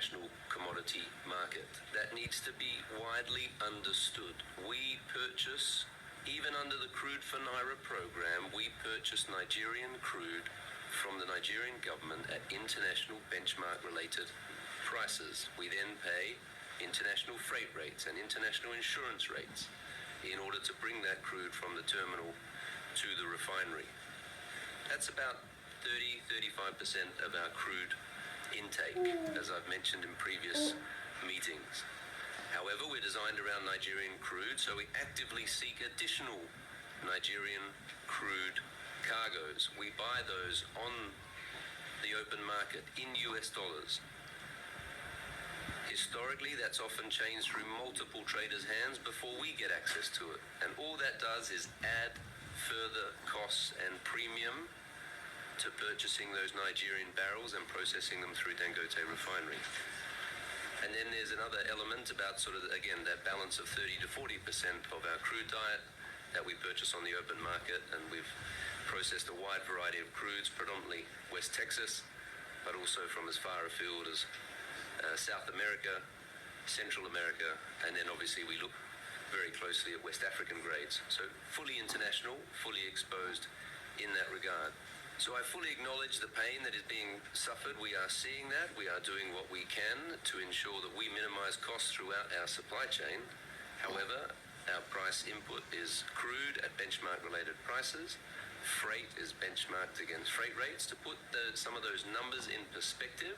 international commodity market. That needs to be widely understood. We purchase, even under the Crude for Naira program, we purchase Nigerian crude from the Nigerian government at international benchmark-related prices. We then pay international freight rates and international insurance rates in order to bring that crude from the terminal to the refinery. That's about 30-35% of our crude intake, as I've mentioned in previous meetings. However, we're designed around Nigerian crude, so we actively seek additional Nigerian crude cargoes. We buy those on the open market in US dollars. Historically, that's often changed through multiple traders' hands before we get access to it. And all that does is add further costs and premium to purchasing those Nigerian barrels and processing them through Dangote refinery. And then there's another element about sort of, again, that balance of 30 to 40% of our crude diet that we purchase on the open market. And we've processed a wide variety of crudes, predominantly West Texas, but also from as far afield as South America, Central America, and then obviously we look very closely at West African grades. So fully international, fully exposed in that regard. So I fully acknowledge the pain that is being suffered. We are seeing that. We are doing what we can to ensure that we minimize costs throughout our supply chain. However, our price input is crude at benchmark-related prices. Freight is benchmarked against freight rates. To put some of those numbers in perspective,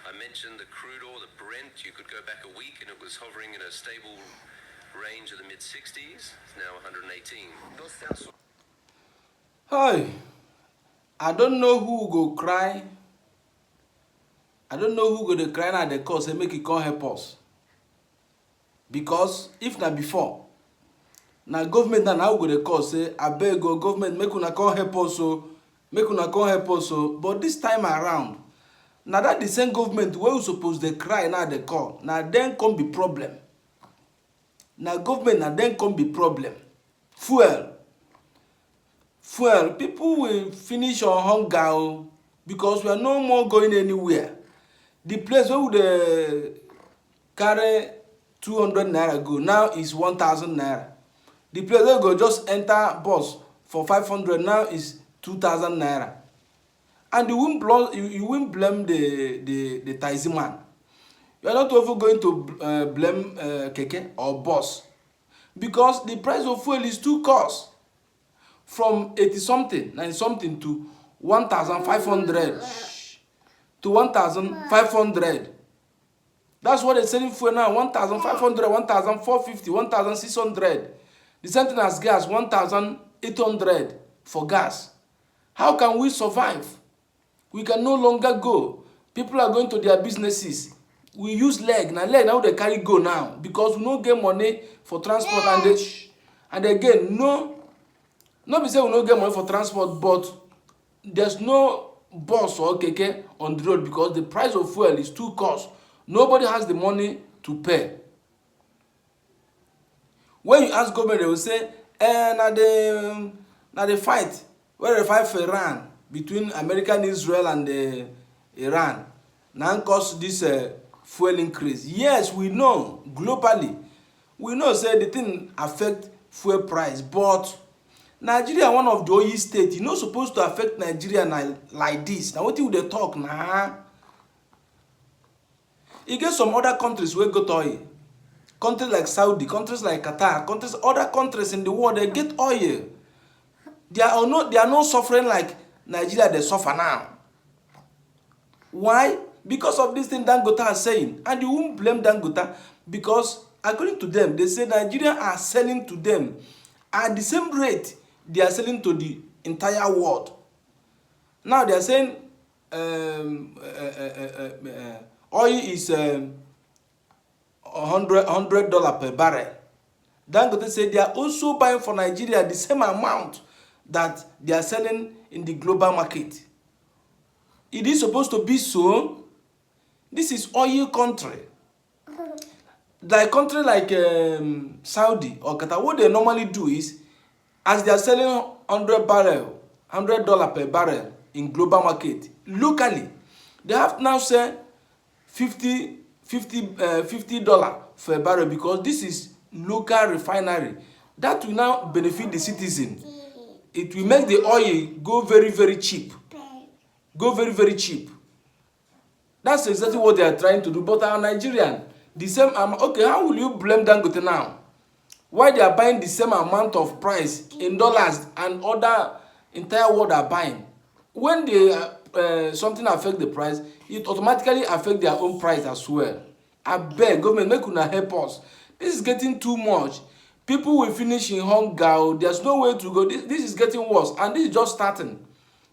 I mentioned the crude oil, the Brent. You could go back a week and it was hovering in a stable range of the mid-60s. It's now 118. Hi, I don't know who go cry. I don't know who go to cry now the cause and make it come help us. Because if not before, now government now go the cause say, I beg go government make una come help us so, make una come help us so. But this time around, now that the same government where we suppose they cry now they call. Now then come be problem. Now government now then come be problem. Fuel. People will finish on hunger because we are no more going anywhere. The place where we carry 200 naira go now is 1,000 naira. The place where we go just enter bus for 500 now is 2,000 naira. And you won't blame the taxi man. You are not even going to blame keke or bus. Because the price of fuel is too cost. From 80-something, 90-something to 1,500. To 1,500. That's what they're selling fuel now. 1,500, 1,450, 1,600. The same thing as gas, 1,800 for gas. How can we survive? We can no longer go. People are going to their businesses. We use leg. Now they carry go now. Because we don't get money for transport. And again, not be say we don't get money for transport, but there's no bus or keke on the road because the price of fuel is too cost. Nobody has the money to pay. When you ask government, they will say, now the fight, where the fight for Iran, between America and Israel and Iran now cause this fuel increase. Yes, we know globally. We know say the thing affect fuel price, but Nigeria, one of the oil states, you not supposed to affect Nigeria like this. Now what do they talk now? You get some other countries where go to oil. Countries like Saudi, countries like Qatar, other countries in the world, they get oil. They are not suffering like Nigeria they suffer now. Why? Because of this thing Dangote is saying. And you won't blame Dangote because according to them, they say Nigeria are selling to them at the same rate they are selling to the entire world. Now they are saying oil is $100 per barrel. Dangote said they are also buying for Nigeria the same amount that they are selling in the global market. It is supposed to be so. This is oil country. Like country like Saudi or Qatar, what they normally do is, as they are selling $100 per barrel in global market, locally, they have to now say $50 for a barrel, because this is local refinery. That will now benefit the citizen. It will make the oil go very, very cheap. Go very, very cheap. That's exactly what they are trying to do. But our Nigerian, the same okay, how will you blame Dangote now? Why they are buying the same amount of price in dollars and other entire world are buying? When they something affect the price, it automatically affect their own price as well. I beg government, make una help us. This is getting too much. People will finish in hunger. There's no way to go. This is getting worse, and this is just starting,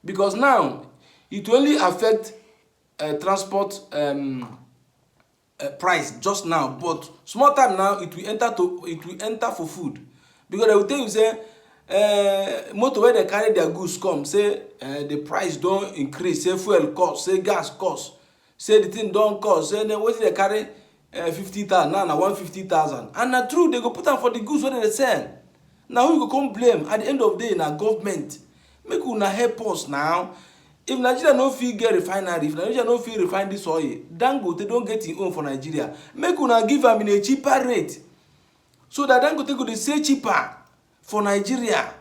because now it will only affect transport price just now, but small time now it will enter for food, because they will tell you say motor wey dey carry their goods come, say the price don increase, say fuel cost, say gas cost, say the thing don cost, say wetin dey carry 50,000 now na 150,000, and na true, they go put am for the goods wey dem dey sell. Na who you go come blame? At the end of the day, na government. Make una help us now. If Nigeria no fit get refinery, if Nigeria no fit refine this oil, Dangote don get im own for Nigeria. Make una give am in a cheaper rate, so that Dangote go dey sell cheaper for Nigeria.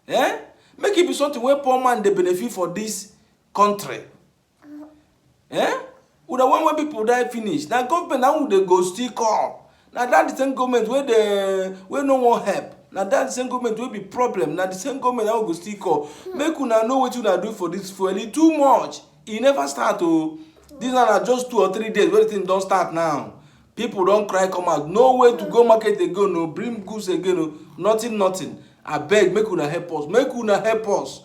Make it be something wey poor man dey benefit for this country. Una one wey people die finish, na government na who dey go still call. Na that the same government wey no wan help. Na that the same government wey be problem. Na the same government na who go still call. Make una know wetin una do for this fuel. E too much. E never start o. This one na just 2 or 3 days wey the thing don start now. People don cry come out. No way to go market again, no bring goods again, no nothing. Abeg, make una help us. Make una help us.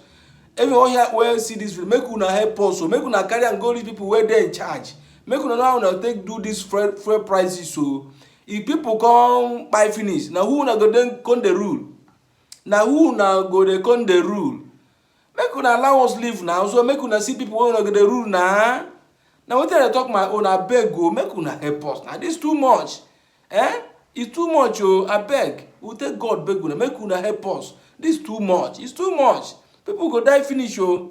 Everyone here wey see this video, make una help us. So make una carry am go reach people wey dey in charge. Make una know how una take do this fuel prices. So if people come buy finish, na who una go then come the rule? Na who una go dey come the rule? Make una allow us live now. So make una see people wey una go dey rule na. Na wetin I talk my own, abeg o, make una help us. Na this too much. It's too much o. Abeg, we take God beg una, make una help us. This too much. It's too much. People go die finish o.